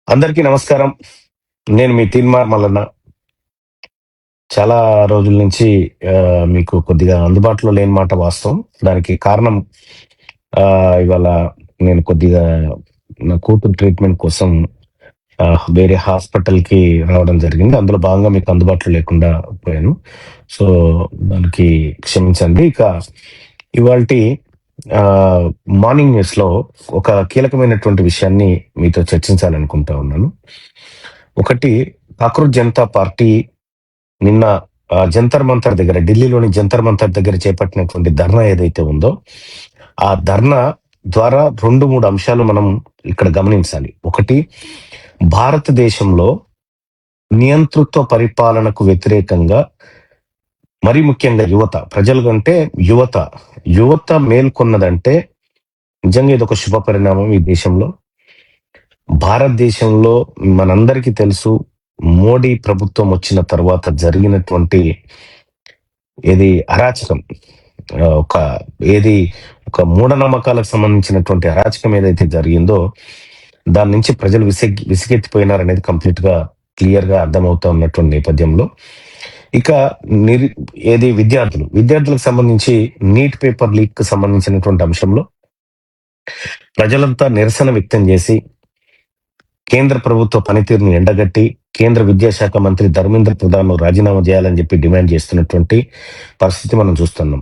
అందరికీ నమస్కారం. నేను మీ తీన్మార్ మల్లన్న. చాలా రోజుల నుంచి మీకు కొద్దిగా అందుబాటులో లేని మాట వాస్తవం. దానికి కారణం ఇవాళ నేను కొద్దిగా నా కూతురు ట్రీట్మెంట్ కోసం వేరే హాస్పిటల్‌కి రావడం జరిగింది. అందులో భాగంగా మీకు అందుబాటులో లేకుండా పోయాను. సో, దానికి క్షమించండి. ఇక ఇవాల్టి ఆహ్, మార్నింగ్ న్యూస్‌లో ఒక కీలకమైనటువంటి విషయాన్ని మీతో చర్చించాలనుకుంటా ఉన్నాను. ఒకటి, కాక్రోచ్ జనతా పార్టీ నిన్న జంతర్ మంతర్ దగ్గర, ఢిల్లీలోని జంతర్ మంతర్ దగ్గర చేపట్టినటువంటి ధర్నా ఏదైతే ఉందో, ఆ ధర్నా ద్వారా 2, 3 అంశాలు మనం ఇక్కడ గమనించాలి. ఒకటి, భారతదేశంలో నియంతృత్వ పరిపాలనకు వ్యతిరేకంగా, మరి ముఖ్యంగా యువత, ప్రజలు కంటే యువత మేల్కొన్నదంటే నిజంగా ఇదొక శుభ పరిణామం ఈ దేశంలో. భారతదేశంలో మనందరికీ తెలుసు, మోడీ ప్రభుత్వం వచ్చిన తర్వాత జరిగినటువంటి ఏది అరాచకం, ఒక ఏది ఒక మూఢనమ్మకాలకు సంబంధించినటువంటి అరాచకం ఏదైతే జరిగిందో, దాని నుంచి ప్రజలు విసిగెత్తిపోయినారనేది కంప్లీట్‌గా క్లియర్‌గా అర్థమవుతా ఉన్నటువంటి నేపథ్యంలో, ఇక నిరు ఏది విద్యార్థులకు సంబంధించి నీట్ పేపర్ లీక్‌కి సంబంధించినటువంటి అంశంలో ప్రజలంతా నిరసన వ్యక్తం చేసి, కేంద్ర ప్రభుత్వ పనితీరును ఎండగట్టి, కేంద్ర విద్యాశాఖ మంత్రి ధర్మేంద్ర ప్రధాన్‌ను రాజీనామా చేయాలని చెప్పి డిమాండ్ చేస్తున్నటువంటి పరిస్థితి మనం చూస్తున్నాం.